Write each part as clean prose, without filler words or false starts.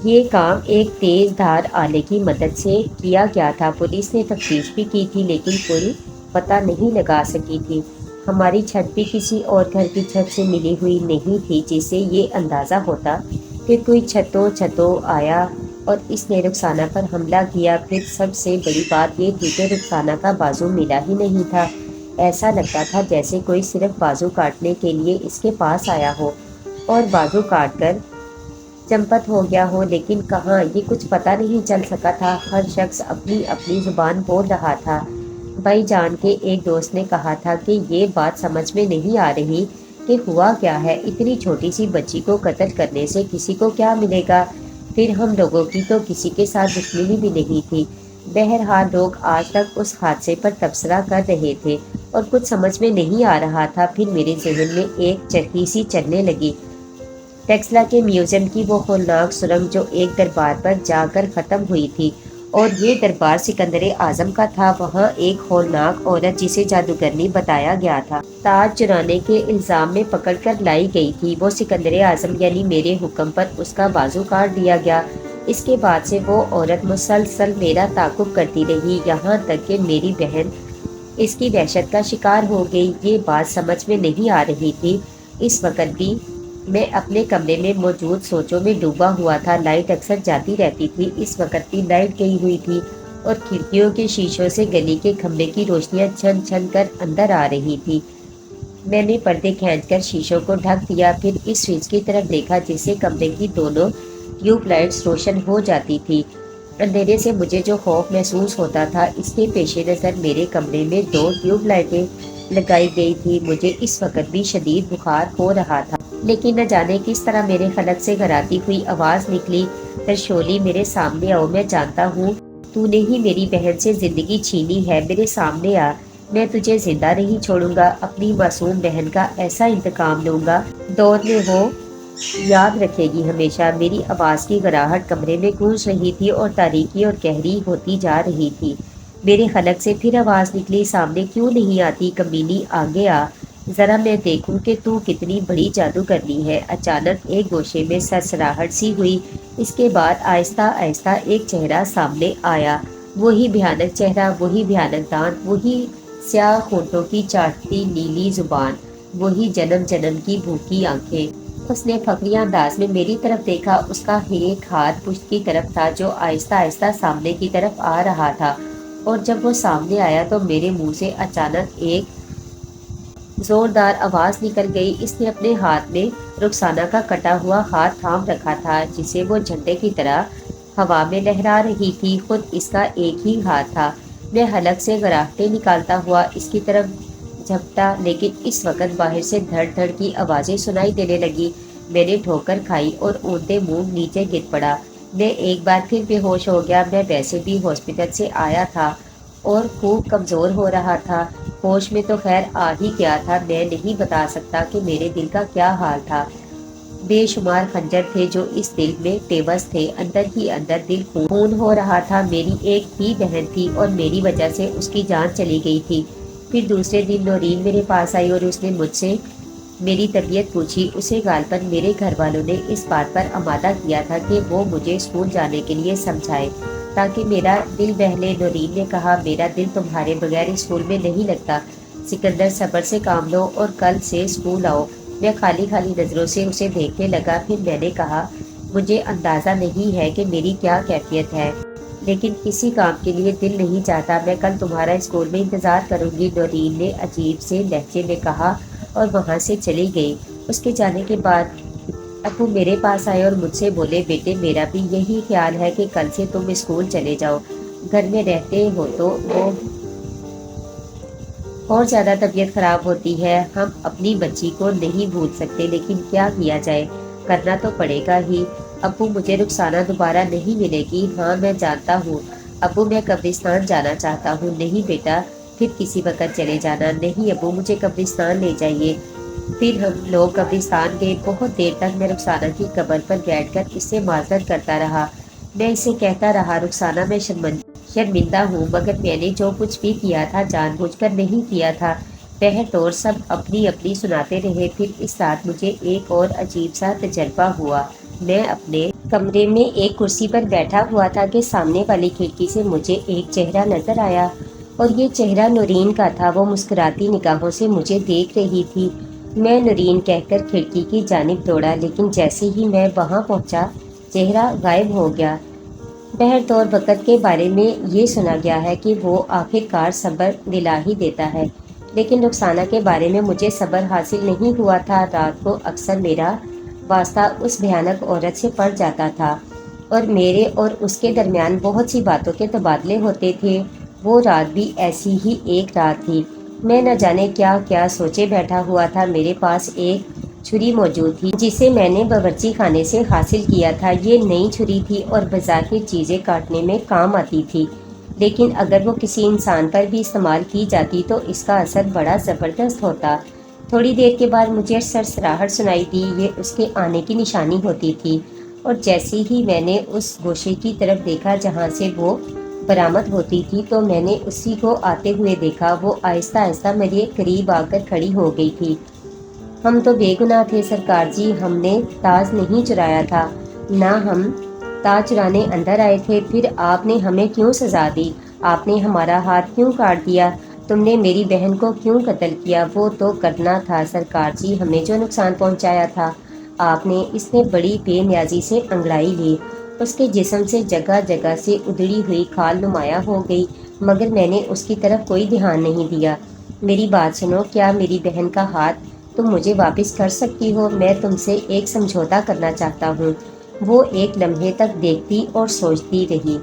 یہ کام ایک تیز دھار آلے کی مدد سے کیا گیا تھا۔ پولیس نے تفتیش بھی کی تھی لیکن کوئی پتہ نہیں لگا سکی تھی۔ ہماری چھت بھی کسی اور گھر کی چھت سے ملی ہوئی نہیں تھی جس سے یہ اندازہ ہوتا کہ کوئی چھتوں آیا اور اس نے رخسانہ پر حملہ کیا۔ پھر سب سے بڑی بات یہ تھی کہ رخسانہ کا بازو ملا ہی نہیں تھا۔ ایسا لگتا تھا جیسے کوئی صرف بازو کاٹنے کے لیے اس کے پاس آیا ہو اور بازو کاٹ کر چمپت ہو گیا ہو، لیکن کہاں، یہ کچھ پتہ نہیں چل سکا تھا۔ ہر شخص اپنی اپنی زبان بول رہا تھا۔ بھائی جان کے ایک دوست نے کہا تھا کہ یہ بات سمجھ میں نہیں آ رہی کہ ہوا کیا ہے، اتنی چھوٹی سی بچی کو قتل کرنے سے کسی کو کیا ملے گا؟ پھر ہم لوگوں کی تو کسی کے ساتھ دشمنی بھی نہیں تھی۔ بہرحال لوگ آج تک اس حادثے پر تبصرہ کر رہے تھے اور کچھ سمجھ میں نہیں آ رہا تھا۔ پھر میرے ذہن میں ایک چرخی سی چلنے لگی، ٹیکسلا کے میوزیم کی وہ ہولناک سرنگ جو ایک دربار پر جا کر ختم ہوئی تھی، اور یہ دربار سکندر اعظم کا تھا۔ وہاں ایک ہولناک عورت جسے جادوگرنی بتایا گیا تھا، تاج چرانے کے الزام میں پکڑ کر لائی گئی تھی۔ وہ سکندر اعظم یعنی میرے حکم پر اس کا بازو کاٹ دیا گیا۔ اس کے بعد سے وہ عورت مسلسل میرا تعاقب کرتی رہی، یہاں تک کہ میری بہن اس کی وحشت کا شکار ہو گئی۔ یہ بات سمجھ میں نہیں آ رہی تھی۔ اس وقت بھی میں اپنے کمرے میں موجود سوچوں میں ڈوبا ہوا تھا۔ لائٹ اکثر جاتی رہتی تھی، اس وقت بھی لائٹ گئی ہوئی تھی اور کھڑکیوں کے شیشوں سے گلی کے کھمبے کی روشنیاں چھن چھن کر اندر آ رہی تھی۔ میں نے پردے کھینچ کر شیشوں کو ڈھک دیا، پھر اس سوئچ کی طرف دیکھا جس سے کمرے کی دونوں ٹیوب لائٹس روشن ہو جاتی تھی۔ اندھیرے سے مجھے جو خوف محسوس ہوتا تھا، اس کے پیش نظر میرے کمرے میں 2 ٹیوب لائٹیں لگائی گئی تھی۔ مجھے اس وقت بھی شدید بخار ہو رہا تھا، لیکن نہ جانے کس طرح میرے خلق سے گھراتی ہوئی آواز نکلی، ترشولی میرے سامنے آؤ، میں جانتا ہوں تو نے ہی میری بہن سے زندگی چھینی ہے، میرے سامنے آ، میں تجھے زندہ نہیں چھوڑوں گا، اپنی معصوم بہن کا ایسا انتقام لوں گا۔ دور میں وہ یاد رکھے گی ہمیشہ۔ میری آواز کی گراہٹ کمرے میں گونج رہی تھی اور تاریکی اور گہری ہوتی جا رہی تھی۔ میرے خلق سے پھر آواز نکلی، سامنے کیوں نہیں آتی کمینی، آگے آ، ذرا میں دیکھوں کہ تو کتنی بڑی جادوگرنی ہے۔ اچانک ایک گوشے میں سرسراہٹ سی ہوئی، اس کے بعد آہستہ آہستہ ایک چہرہ سامنے آیا، وہی بھیانک چہرہ، وہی بھیانک دانت، وہی سیاہ ہونٹوں کی چاٹتی نیلی زبان، وہی جنم جنم کی بھوکی آنکھیں۔ اس نے فقریہ انداز میں میری طرف دیکھا، اس کا ایک ہاتھ پشت کی طرف تھا جو آہستہ آہستہ سامنے کی طرف آ رہا تھا، اور جب وہ سامنے آیا تو میرے منہ سے اچانک ایک زوردار آواز نکل گئی۔ اس نے اپنے ہاتھ میں رخسانہ کا کٹا ہوا ہاتھ تھام رکھا تھا جسے وہ جھنڈے کی طرح ہوا میں لہرا رہی تھی، خود اس کا ایک ہی ہاتھ تھا۔ میں حلق سے گراہٹیں نکالتا ہوا اس کی طرف جھپٹا، لیکن اس وقت باہر سے دھڑ دھڑ کی آوازیں سنائی دینے لگی۔ میں نے ٹھوکر کھائی اور اونتے منہ نیچے گر پڑا۔ میں ایک بار پھر بے ہوش ہو گیا۔ میں ویسے بھی ہاسپٹل سے آیا تھا اور خوب کمزور ہو رہا تھا، ہوش میں تو خیر آ ہی گیا تھا۔ میں نہیں بتا سکتا کہ میرے دل کا کیا حال تھا۔ بے شمار خنجر تھے جو اس دل میں پیوست تھے، اندر ہی اندر دل خون ہو رہا تھا۔ میری ایک ہی بہن تھی اور میری وجہ سے اس کی جان چلی گئی تھی۔ پھر دوسرے دن نورین میرے پاس آئی اور اس نے مجھ سے میری طبیعت پوچھی۔ اسے غالباً میرے گھر والوں نے اس بات پر آمادہ کیا تھا کہ وہ مجھے اسکول جانے کے لیے سمجھائے تاکہ میرا دل بہلے۔ نورین نے کہا، میرا دل تمہارے بغیر اسکول میں نہیں لگتا سکندر، صبر سے کام لو اور کل سے اسکول آؤ۔ میں خالی خالی نظروں سے اسے دیکھنے لگا، پھر میں نے کہا، مجھے اندازہ نہیں ہے کہ میری کیا کیفیت ہے، لیکن کسی کام کے لیے دل نہیں چاہتا۔ میں کل تمہارا اسکول میں انتظار کروں گی، نورین نے عجیب سے لہجے میں کہا اور وہاں سے چلی گئی۔ اس کے جانے کے بعد ابو میرے پاس آئے اور مجھ سے بولے، بیٹے میرا بھی یہی خیال ہے کہ کل سے تم اسکول چلے جاؤ، گھر میں رہتے ہو تو وہ اور زیادہ طبیعت خراب ہوتی ہے۔ ہم اپنی بچی کو نہیں بھول سکتے، لیکن کیا کیا جائے، کرنا تو پڑے گا ہی۔ ابو مجھے رخسانہ دوبارہ نہیں ملے گی۔ ہاں میں جانتا ہوں ابو، میں قبرستان جانا چاہتا ہوں۔ نہیں بیٹا، پھر کسی وقت چلے جانا۔ نہیں ابو، مجھے قبرستان لے جائیے۔ پھر ہم لوگ قبرستان گئے۔ بہت دیر تک میں رخسانہ کی قبر پر بیٹھ کر اس سے معذرت کرتا رہا۔ میں اسے کہتا رہا، رخسانہ میں شرمندہ ہوں، مگر میں نے جو کچھ بھی کیا تھا جان بوجھ کر نہیں کیا تھا۔ بہرطور سب اپنی اپنی سناتے رہے۔ پھر اس رات مجھے ایک اور عجیب سا تجربہ ہوا۔ میں اپنے کمرے میں ایک کرسی پر بیٹھا ہوا تھا کہ سامنے والی کھڑکی سے مجھے ایک چہرہ نظر آیا اور یہ چہرہ نورین کا تھا۔ وہ مسکراتی نگاہوں سے مجھے دیکھ رہی تھی۔ میں نورین کہہ کر کھڑکی کی جانب دوڑا، لیکن جیسے ہی میں وہاں پہنچا چہرہ غائب ہو گیا۔ بہرطور وقت کے بارے میں یہ سنا گیا ہے کہ وہ آخر کار صبر دلا ہی دیتا ہے، لیکن رخسانہ کے بارے میں مجھے صبر حاصل نہیں ہوا تھا۔ رات کو اکثر میرا واسطہ اس بھیانک عورت سے پڑ جاتا تھا اور میرے اور اس کے درمیان بہت سی باتوں کے تبادلے ہوتے تھے۔ وہ رات بھی ایسی ہی ایک رات تھی۔ میں نہ جانے کیا کیا سوچے بیٹھا ہوا تھا۔ میرے پاس ایک چھری موجود تھی جسے میں نے باورچی خانے سے حاصل کیا تھا۔ یہ نئی چھری تھی اور بظاہر چیزیں کاٹنے میں کام آتی تھی، لیکن اگر وہ کسی انسان پر بھی استعمال کی جاتی تو اس کا اثر بڑا زبردست ہوتا۔ تھوڑی دیر کے بعد مجھے سرسراہٹ سنائی دی۔ یہ اس کے آنے کی نشانی ہوتی تھی، اور جیسے ہی میں نے اس گوشے کی طرف دیکھا جہاں سے وہ برآمد ہوتی تھی تو میں نے اسی کو آتے ہوئے دیکھا۔ وہ آہستہ آہستہ میرے قریب آ کر کھڑی ہو گئی تھی۔ ہم تو بے گناہ تھے سرکار جی، ہم نے تاج نہیں چرایا تھا، نہ ہم تاج چرانے اندر آئے تھے۔ پھر آپ نے ہمیں کیوں سزا دی؟ آپ نے ہمارا ہاتھ کیوں کاٹ دیا؟ تم نے میری بہن کو کیوں قتل کیا؟ وہ تو کرنا تھا سرکار جی، ہمیں جو نقصان پہنچایا تھا آپ نے۔ اس نے بڑی بے نیازی سے انگڑائی لی۔ اس کے جسم سے جگہ جگہ سے ادڑی ہوئی کھال نمایاں ہو گئی، مگر میں نے اس کی طرف کوئی دھیان نہیں دیا۔ میری بات سنو، کیا میری بہن کا ہاتھ تم مجھے واپس کر سکتی ہو؟ میں تم سے ایک سمجھوتا کرنا چاہتا ہوں۔ وہ ایک لمحے تک دیکھتی اور سوچتی رہی،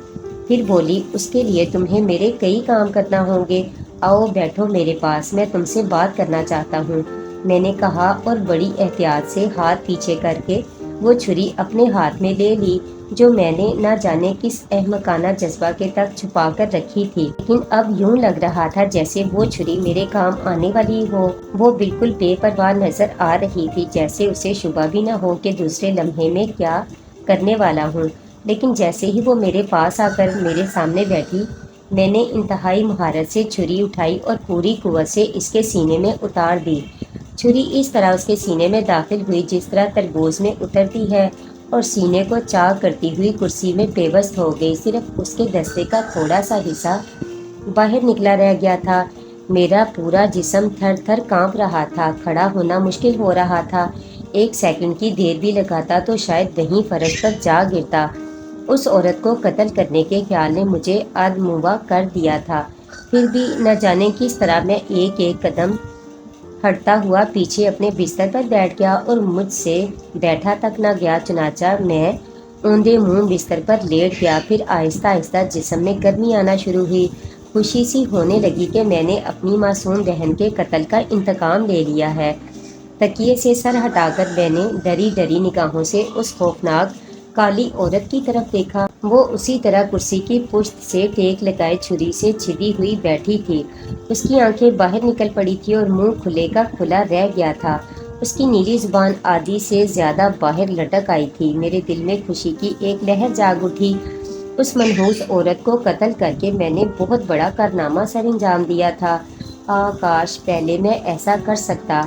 پھر بولی، اس کے لیے تمہیں میرے کئی کام کرنا ہوں گے۔ آؤ بیٹھو میرے پاس، میں تم سے بات کرنا چاہتا ہوں، میں نے کہا، اور بڑی احتیاط سے ہاتھ پیچھے کر کے وہ چھری اپنے ہاتھ میں لے لی جو میں نے نہ جانے کس احمقانہ جذبہ کے تک چھپا کر رکھی تھی۔ لیکن اب یوں لگ رہا تھا جیسے وہ چھری میرے کام آنے والی ہو۔ وہ بالکل بے پرواہ نظر آ رہی تھی، جیسے اسے شبہ بھی نہ ہو کہ دوسرے لمحے میں کیا کرنے والا ہوں۔ لیکن جیسے ہی وہ میرے پاس آ کر میرے سامنے بیٹھی، میں نے انتہائی مہارت سے چھری اٹھائی اور پوری قوت سے اس کے سینے میں اتار دی۔ چھری اس طرح اس کے سینے میں داخل ہوئی جس طرح تربوز میں اترتی ہے، اور سینے کو چاک کرتی ہوئی کرسی میں پیوست ہو گئی۔ صرف اس کے دستے کا تھوڑا سا حصہ باہر نکلا رہ گیا تھا۔ میرا پورا جسم تھر تھر کانپ رہا تھا، کھڑا ہونا مشکل ہو رہا تھا۔ ایک سیکنڈ کی دیر بھی لگاتا تو شاید وہیں فرش پر جا گرتا۔ اس عورت کو قتل کرنے کے خیال نے مجھے آدموا کر دیا تھا، پھر بھی نہ جانے کس طرح میں ایک ایک قدم ہٹتا ہوا پیچھے اپنے بستر پر بیٹھ گیا اور مجھ سے بیٹھا تک نہ گیا۔ چنانچہ میں اوندے منہ بستر پر لیٹ گیا۔ پھر آہستہ آہستہ جسم میں گرمی آنا شروع ہوئی۔ خوشی سی ہونے لگی کہ میں نے اپنی معصوم بہن کے قتل کا انتقام لے لیا ہے۔ تکیے سے سر ہٹا کر میں نے ڈری ڈری نگاہوں سے اس خوفناک کالی عورت کی طرف دیکھا۔ وہ اسی طرح کرسی کی پشت سے ٹیک لگائے چھری سے چھدی ہوئی بیٹھی تھی۔ اس کی آنکھیں باہر نکل پڑی تھی اور منہ کھلے کا کھلا رہ گیا تھا۔ اس کی نیلی زبان آدھی سے زیادہ باہر لٹک آئی تھی۔ میرے دل میں خوشی کی ایک لہر جاگ اٹھی۔ اس منحوس عورت کو قتل کر کے میں نے بہت بڑا کارنامہ سر انجام دیا تھا۔ کاش پہلے میں ایسا کر سکتا،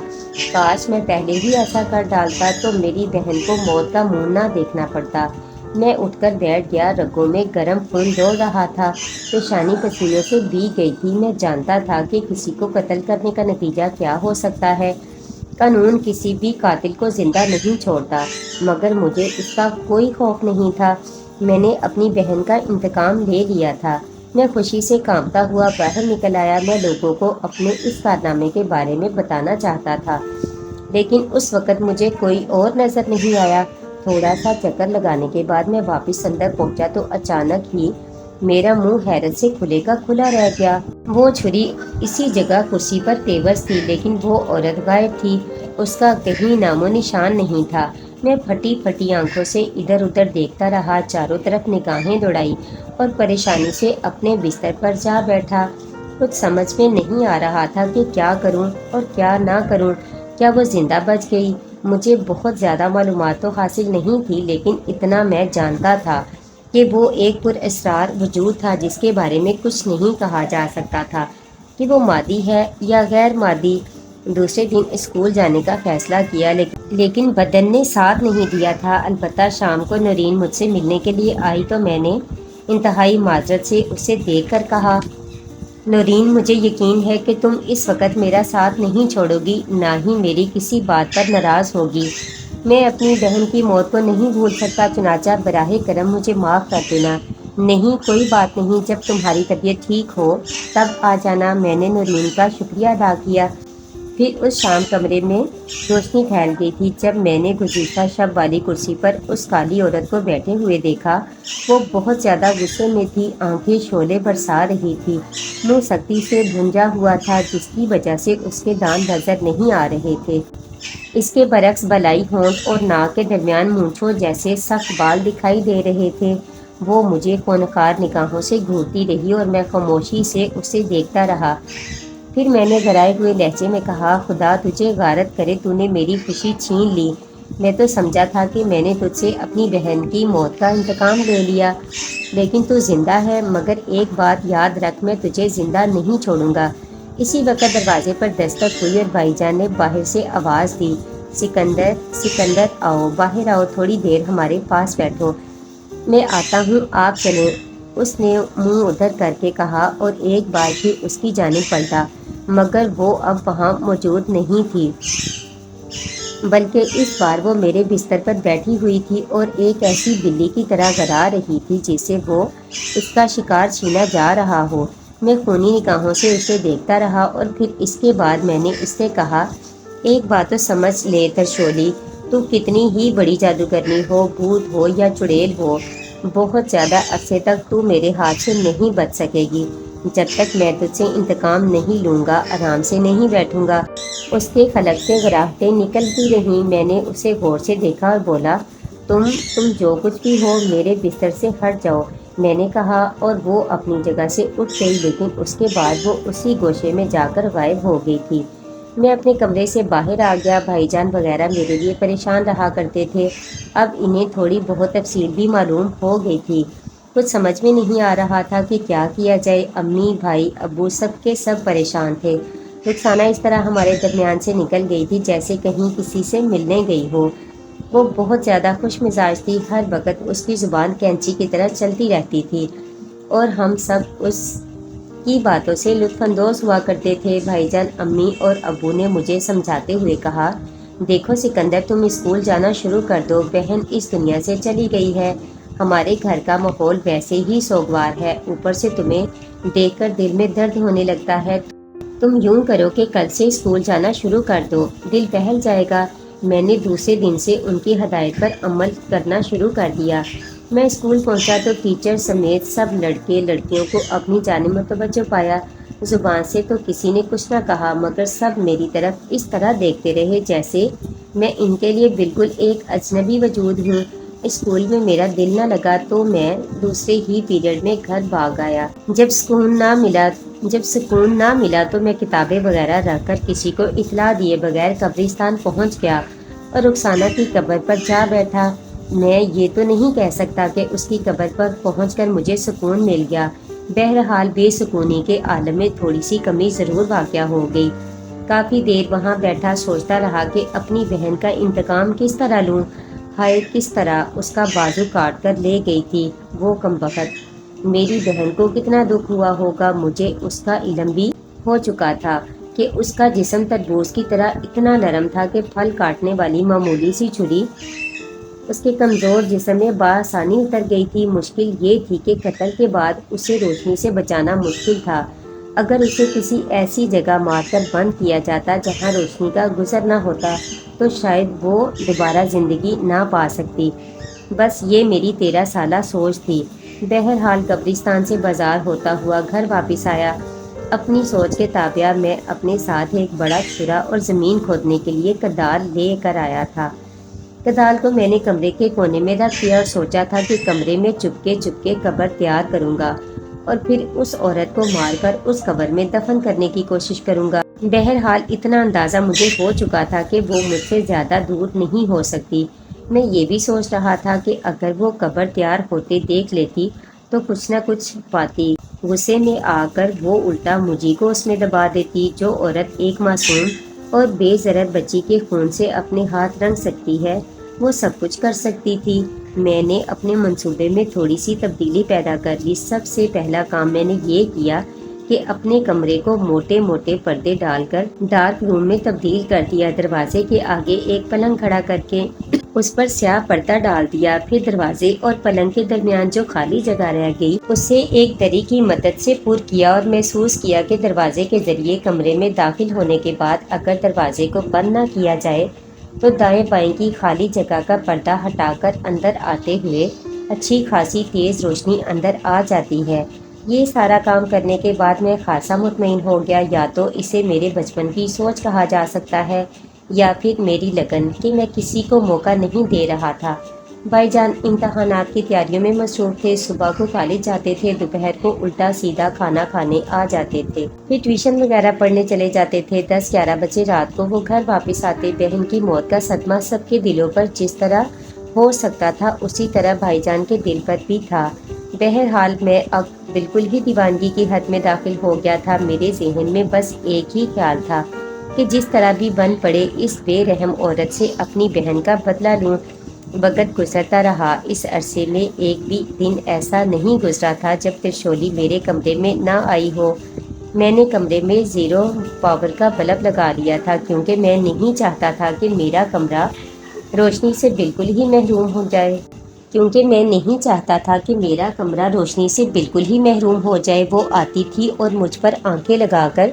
کاش میں پہلے ہی ایسا کر ڈالتا تو میری بہن کو موت کا منہ نہ دیکھنا پڑتا۔ میں اٹھ کر بیٹھ گیا، رگوں میں گرم خون دوڑ رہا تھا، پیشانی پسینے سے بھیگ گئی تھی۔ میں جانتا تھا کہ کسی کو قتل کرنے کا نتیجہ کیا ہو سکتا ہے۔ قانون کسی بھی قاتل کو زندہ نہیں چھوڑتا، مگر مجھے اس کا کوئی خوف نہیں تھا۔ میں نے اپنی بہن کا انتقام لے لیا تھا۔ میں خوشی سے کانپتا ہوا باہر نکل آیا۔ میں لوگوں کو اپنے اس کارنامے کے بارے میں بتانا چاہتا تھا، لیکن اس وقت مجھے کوئی اور نظر نہیں آیا۔ تھوڑا سا چکر لگانے کے بعد میں واپس اندر پہنچا تو اچانک ہی میرا منہ حیرت سے کھلے کا کھلا رہ گیا۔ وہ چھری اسی جگہ کرسی پر پیوست تھی، لیکن وہ عورت غائب تھی، اس کا کہیں نام و نشان نہیں تھا۔ میں پھٹی پھٹی آنکھوں سے ادھر ادھر دیکھتا رہا، چاروں طرف نگاہیں دوڑائی اور پریشانی سے اپنے بستر پر جا بیٹھا۔ کچھ سمجھ میں نہیں آ رہا تھا کہ کیا کروں اور کیا نہ کروں۔ کیا وہ زندہ بچ گئی؟ مجھے بہت زیادہ معلومات تو حاصل نہیں تھی، لیکن اتنا میں جانتا تھا کہ وہ ایک پراسرار وجود تھا جس کے بارے میں کچھ نہیں کہا جا سکتا تھا کہ وہ مادی ہے یا غیر مادی۔ دوسرے دن اسکول جانے کا فیصلہ کیا، لیکن بدن نے ساتھ نہیں دیا تھا۔ البتہ شام کو نورین مجھ سے ملنے کے لیے آئی تو میں نے انتہائی معذرت سے اسے دیکھ کر کہا، نورین، مجھے یقین ہے کہ تم اس وقت میرا ساتھ نہیں چھوڑو گی، نہ ہی میری کسی بات پر ناراض ہوگی۔ میں اپنی بہن کی موت کو نہیں بھول سکتا، چنانچہ براہ کرم مجھے معاف کر دینا۔ نہیں، کوئی بات نہیں، جب تمہاری طبیعت ٹھیک ہو تب آ جانا۔ میں نے نورین کا شکریہ ادا کیا۔ پھر اس شام کمرے میں روشنی پھیل گئی تھی۔ جب میں نے گزشتہ شب والی کرسی پر اس کالی عورت کو بیٹھے ہوئے دیکھا، وہ بہت زیادہ غصے میں تھی، آنکھیں شعلے برسا رہی تھی، منہ سختی سے بھنجا ہوا تھا جس کی وجہ سے اس کے دانت نظر نہیں آ رہے تھے۔ اس کے برعکس بلائی ہونٹ اور ناک کے درمیان مونچھوں جیسے سخت بال دکھائی دے رہے تھے۔ وہ مجھے خونخوار نگاہوں سے گھورتی رہی اور میں خاموشی سے اسے دیکھتا رہا۔ پھر میں نے گھرائے ہوئے لہجے میں کہا، خدا تجھے غارت کرے، تو نے میری خوشی چھین لی۔ میں تو سمجھا تھا کہ میں نے تجھ سے اپنی بہن کی موت کا انتقام لے لیا، لیکن تو زندہ ہے۔ مگر ایک بات یاد رکھ، میں تجھے زندہ نہیں چھوڑوں گا۔ اسی وقت دروازے پر دستک ہوئی اور بھائی جان نے باہر سے آواز دی، سکندر، سکندر، آؤ، باہر آؤ، تھوڑی دیر ہمارے پاس بیٹھو۔ میں آتا ہوں، آپ چلیں، اس نے منہ ادھر کر کے کہا اور ایک بار پھر اس کی جانب پلٹا، مگر وہ اب وہاں موجود نہیں تھی، بلکہ اس بار وہ میرے بستر پر بیٹھی ہوئی تھی اور ایک ایسی بلی کی طرح گھرا رہی تھی جسے وہ اس کا شکار چھینا جا رہا ہو۔ میں خونی نگاہوں سے اسے دیکھتا رہا اور پھر اس کے بعد میں نے اس سے کہا، ایک بات تو سمجھ لے ترشولی، تو کتنی ہی بڑی جادوگرنی ہو، بھوت ہو یا چڑیل ہو، بہت زیادہ عرصے تک تو میرے ہاتھ سے نہیں بچ سکے گی۔ جب تک میں تجھ سے انتقام نہیں لوں گا، آرام سے نہیں بیٹھوں گا۔ اس کے خلق سے گراہٹیں نکلتی رہیں۔ میں نے اسے غور سے دیکھا اور بولا، تم جو کچھ بھی ہو، میرے بستر سے ہٹ جاؤ، میں نے کہا، اور وہ اپنی جگہ سے اٹھ گئی، لیکن اس کے بعد وہ اسی گوشے میں جا کر غائب ہو گئی تھی۔ میں اپنے کمرے سے باہر آ گیا۔ بھائی جان وغیرہ میرے لیے پریشان رہا کرتے تھے، اب انہیں تھوڑی بہت تفصیل بھی معلوم ہو گئی تھی۔ کچھ سمجھ میں نہیں آ رہا تھا کہ کیا کیا جائے۔ امی، بھائی، ابو سب کے سب پریشان تھے۔ رخسانہ اس طرح ہمارے درمیان سے نکل گئی تھی جیسے کہیں کسی سے ملنے گئی ہو۔ وہ بہت زیادہ خوش مزاج تھی، ہر وقت اس کی زبان کینچی کی طرح چلتی رہتی تھی اور ہم سب اس کی باتوں سے لطف اندوز ہوا کرتے تھے۔ بھائی جان، امی اور ابو نے مجھے سمجھاتے ہوئے کہا، دیکھو سکندر، تم اسکول جانا شروع کر دو، بہن اس دنیا سے چلی گئی ہے، ہمارے گھر کا ماحول ویسے ہی سوگوار ہے، اوپر سے تمہیں دیکھ کر دل میں درد ہونے لگتا ہے۔ تم یوں کرو کہ کل سے اسکول جانا شروع کر دو، دل بہل جائے گا۔ میں نے دوسرے دن سے ان کی ہدایت پر عمل کرنا شروع کر دیا۔ میں اسکول پہنچا تو ٹیچر سمیت سب لڑکے لڑکیوں کو اپنی جانب متوجہ پایا۔ زبان سے تو کسی نے کچھ نہ کہا، مگر سب میری طرف اس طرح دیکھتے رہے جیسے میں ان کے لیے بالکل ایک اجنبی وجود ہوں۔ اسکول میں میرا دل نہ لگا تو میں دوسرے ہی پیریڈ میں گھر بھاگ آیا۔ جب سکون نہ ملا تو میں کتابیں وغیرہ رکھ کر کسی کو اطلاع دیے بغیر قبرستان پہنچ گیا اور رخسانہ کی قبر پر جا بیٹھا۔ میں یہ تو نہیں کہہ سکتا کہ اس کی قبر پر پہنچ کر مجھے سکون مل گیا، بہرحال بے سکونی کے عالم میں تھوڑی سی کمی ضرور واقع ہو گئی۔ کافی دیر وہاں بیٹھا سوچتا رہا کہ اپنی بہن کا انتقام کس طرح لوں۔ ہائے، کس طرح اس کا بازو کاٹ کر لے گئی تھی وہ کمبخت۔ میری بہن کو کتنا دکھ ہوا ہوگا۔ مجھے اس کا علم بھی ہو چکا تھا کہ اس کا جسم تربوز کی طرح اتنا نرم تھا کہ پھل کاٹنے والی معمولی سی چھری اس کے کمزور جسم میں بآسانی اتر گئی تھی۔ مشکل یہ تھی کہ قتل کے بعد اسے روشنی سے بچانا مشکل تھا۔ اگر اسے کسی ایسی جگہ مار کر بند کیا جاتا جہاں روشنی کا گزر نہ ہوتا تو شاید وہ دوبارہ زندگی نہ پا سکتی۔ بس یہ میری 13 سالہ سوچ تھی۔ بہرحال قبرستان سے بازار ہوتا ہوا گھر واپس آیا۔ اپنی سوچ کے تابع میں اپنے ساتھ ایک بڑا چھرا اور زمین کھودنے کے لیے کدال لے کر آیا تھا۔ کدال کو میں نے کمرے کے کونے میں رکھ دیا اور سوچا تھا کہ کمرے میں چپکے چپکے قبر تیار کروں گا اور پھر اس عورت کو مار کر اس قبر میں دفن کرنے کی کوشش کروں گا۔ بہرحال اتنا اندازہ مجھے ہو چکا تھا کہ وہ مجھ سے زیادہ دور نہیں ہو سکتی۔ میں یہ بھی سوچ رہا تھا کہ اگر وہ قبر تیار ہوتے دیکھ لیتی تو کچھ نہ کچھ پاتی۔ غصے میں آ کر وہ الٹا مجھے کو اس میں دبا دیتی۔ جو عورت ایک معصوم اور بے ضرر بچی کے خون سے اپنے ہاتھ رنگ سکتی ہے، وہ سب کچھ کر سکتی تھی۔ میں نے اپنے منصوبے میں تھوڑی سی تبدیلی پیدا کر لی۔ سب سے پہلا کام میں نے یہ کیا کہ اپنے کمرے کو موٹے موٹے پردے ڈال کر ڈارک روم میں تبدیل کر دیا۔ دروازے کے آگے ایک پلنگ کھڑا کر کے اس پر سیاہ پردہ ڈال دیا۔ پھر دروازے اور پلنگ کے درمیان جو خالی جگہ رہ گئی اسے ایک دری کی مدد سے پر کیا اور محسوس کیا کہ دروازے کے ذریعے کمرے میں داخل ہونے کے بعد اگر دروازے کو بند نہ کیا جائے تو دائیں بائیں کی خالی جگہ کا پردہ ہٹا کر اندر آتے ہوئے اچھی خاصی تیز روشنی اندر آ جاتی ہے۔ یہ سارا کام کرنے کے بعد میں خاصا مطمئن ہو گیا۔ یا تو اسے میرے بچپن کی سوچ کہا جا سکتا ہے یا پھر میری لگن کہ میں کسی کو موقع نہیں دے رہا تھا۔ بھائی جان امتحانات کی تیاریوں میں مصروف تھے، صبح کو کالج جاتے تھے، دوپہر کو الٹا سیدھا کھانا کھانے آ جاتے تھے، پھر ٹیوشن وغیرہ پڑھنے چلے جاتے تھے۔ 10-11 بجے رات کو وہ گھر واپس آتے۔ بہن کی موت کا صدمہ سب کے دلوں پر جس طرح ہو سکتا تھا اسی طرح بھائی جان کے دل پر بھی تھا۔ بہرحال میں اب بالکل ہی دیوانگی کی حد میں داخل ہو گیا تھا۔ میرے ذہن میں بس ایک ہی خیال تھا کہ جس طرح بھی بن پڑے اس بے رحم عورت سے اپنی بہن کا بدلہ لوں۔ وقت گزرتا رہا۔ اس عرصے میں ایک بھی دن ایسا نہیں گزرا تھا جب ترشولی میرے کمرے میں نہ آئی ہو۔ میں نے کمرے میں 0 پاور کا بلب لگا لیا تھا کیونکہ میں نہیں چاہتا تھا کہ میرا کمرہ روشنی سے بالکل ہی محروم ہو جائے۔ وہ آتی تھی اور مجھ پر آنکھیں لگا کر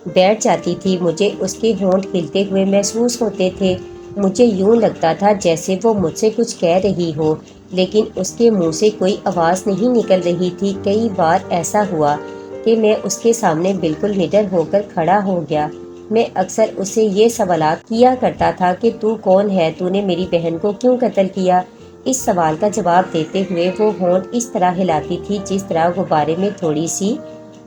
بیٹھ جاتی تھی۔ مجھے اس کے ہونٹ ہلتے ہوئے محسوس ہوتے تھے۔ مجھے یوں لگتا تھا جیسے وہ مجھ سے کچھ کہہ رہی ہو لیکن اس کے منہ سے کوئی آواز نہیں نکل رہی تھی۔ کئی بار ایسا ہوا کہ میں اس کے سامنے بالکل نڈر ہو کر کھڑا ہو گیا۔ میں اکثر اسے یہ سوالات کیا کرتا تھا کہ تو کون ہے، تو نے میری بہن کو کیوں قتل کیا؟ اس سوال کا جواب دیتے ہوئے وہ ہونٹ اس طرح ہلاتی تھی جس طرح غبارے میں تھوڑی سی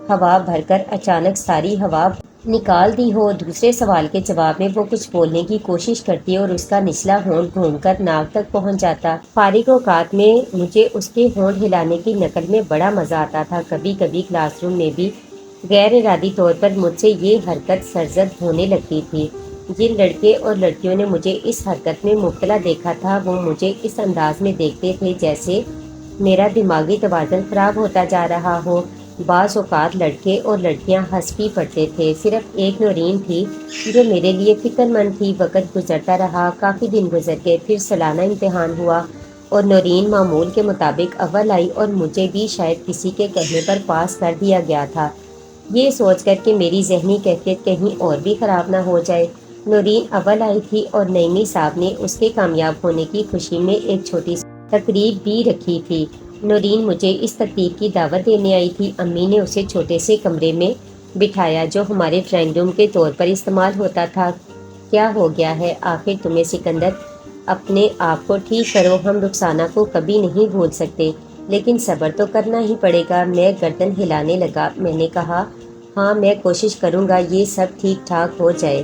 ہوا بھر کر اچانک ساری ہوا نکال دی ہو۔ دوسرے سوال کے جواب میں وہ کچھ بولنے کی کوشش کرتی اور اس کا نچلا ہونٹ گھوم کر ناک تک پہنچ جاتا۔ فارغ اوقات میں مجھے اس کے ہونٹ ہلانے کی نقل میں بڑا مزہ آتا تھا۔ کبھی کبھی کلاس روم میں بھی غیر ارادی طور پر مجھ سے یہ حرکت سرزد ہونے لگتی تھی۔ جن لڑکے اور لڑکیوں نے مجھے اس حرکت میں مبتلا دیکھا تھا وہ مجھے اس انداز میں دیکھتے تھے جیسے میرا دماغی توازن خراب ہوتا جا رہا ہو۔ بعض اوقات لڑکے اور لڑکیاں ہنس بھی پڑتے تھے۔ صرف ایک نورین تھی جو میرے لیے فکر مند تھی۔ وقت گزرتا رہا، کافی دن گزر گئے، پھر سالانہ امتحان ہوا اور نورین معمول کے مطابق اول آئی اور مجھے بھی شاید کسی کے کہنے پر پاس کر دیا گیا تھا۔ یہ سوچ کر کہ میری ذہنی کیفیت کہیں اور بھی خراب نہ ہو جائے، نورین اول آئی تھی اور نعیمی صاحب نے اس کے کامیاب ہونے کی خوشی میں ایک چھوٹی سی تقریب بھی رکھی تھی۔ نورین مجھے اس تقریب کی دعوت دینے آئی تھی۔ امی نے اسے چھوٹے سے کمرے میں بٹھایا جو ہمارے ڈرائنگ روم کے طور پر استعمال ہوتا تھا۔ کیا ہو گیا ہے آخر تمہیں سکندر؟ اپنے آپ کو ٹھیک کرو، ہم رخسانہ کو کبھی نہیں بھول سکتے لیکن صبر تو کرنا ہی پڑے گا۔ میں گردن ہلانے لگا۔ میں نے کہا ہاں میں کوشش کروں گا یہ سب ٹھیک ٹھاک ہو جائے۔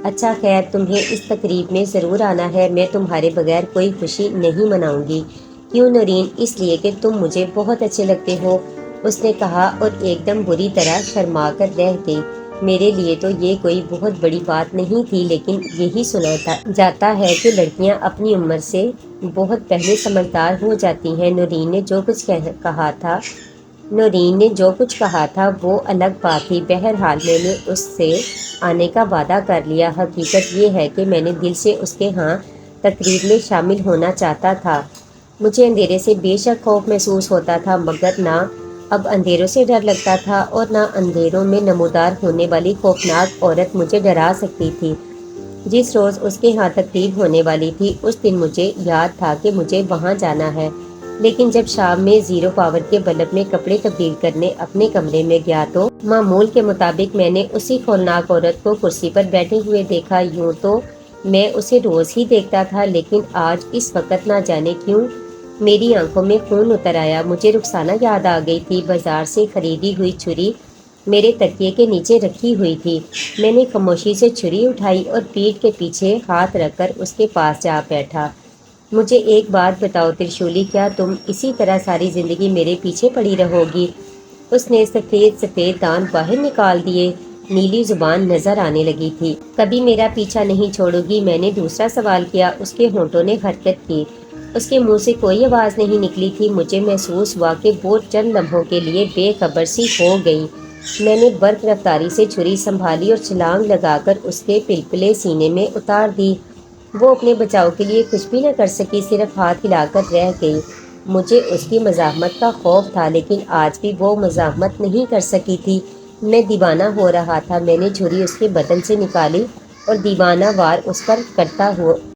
اچھا خیر تمہیں اس تقریب میں ضرور آنا ہے، میں تمہارے بغیر کوئی خوشی نہیں مناؤں گی۔ کیوں نورین؟ اس لیے کہ تم مجھے بہت اچھے لگتے ہو، اس نے کہا اور ایک دم بری طرح شرما کر رہ گئی۔ میرے لیے تو یہ کوئی بہت بڑی بات نہیں تھی لیکن یہی سنا جاتا ہے کہ لڑکیاں اپنی عمر سے بہت پہلے سمجھدار ہو جاتی ہیں۔ نورین نے جو کچھ کہا تھا وہ الگ بات تھی۔ بہرحال میں نے اس سے آنے کا وعدہ کر لیا۔ حقیقت یہ ہے کہ میں نے دل سے اس کے ہاں تقریب میں شامل ہونا چاہتا تھا۔ مجھے اندھیرے سے بے شک خوف محسوس ہوتا تھا مگر نہ اب اندھیروں سے ڈر لگتا تھا اور نہ اندھیروں میں نمودار ہونے والی خوفناک عورت مجھے ڈرا سکتی تھی۔ جس روز اس کے ہاں تقریب ہونے والی تھی اس دن مجھے یاد تھا کہ مجھے وہاں جانا ہے، لیکن جب شام میں 0 پاور کے بلب میں کپڑے تبدیل کرنے اپنے کمرے میں گیا تو معمول کے مطابق میں نے اسی ہولناک عورت کو کرسی پر بیٹھے ہوئے دیکھا۔ یوں تو میں اسے روز ہی دیکھتا تھا لیکن آج اس وقت نہ جانے کیوں میری آنکھوں میں خون اتر آیا۔ مجھے رخسانہ یاد آ گئی تھی۔ بازار سے خریدی ہوئی چھری میرے تکیے کے نیچے رکھی ہوئی تھی۔ میں نے خاموشی سے چھری اٹھائی اور پیٹھ کے پیچھے ہاتھ رکھ کر اس کے پاس جا بیٹھا۔ مجھے ایک بات بتاؤ ترشولی، کیا تم اسی طرح ساری زندگی میرے پیچھے پڑی رہو گی؟ اس نے سفید سفید دانت باہر نکال دیے۔ نیلی زبان نظر آنے لگی تھی۔ کبھی میرا پیچھا نہیں چھوڑو گی؟ میں نے دوسرا سوال کیا۔ اس کے ہونٹوں نے حرکت کی۔ اس کے منہ سے کوئی آواز نہیں نکلی تھی۔ مجھے محسوس ہوا کہ وہ چند لمحوں کے لیے بے خبر سی ہو گئی۔ میں نے برق رفتاری سے چھری سنبھالی اور چھلانگ لگا کر اس کے پلپلے سینے میں اتار دی۔ وہ اپنے بچاؤ کے لیے کچھ بھی نہ کر سکی، صرف ہاتھ ہلا کر رہ گئی۔ مجھے اس کی مزاحمت کا خوف تھا، لیکن آج بھی وہ مزاحمت نہیں کر سکی تھی۔ میں دیوانہ ہو رہا تھا۔ میں نے چھری اس کے بدن سے نکالی اور دیوانہ وار اس پر کرتا ہوا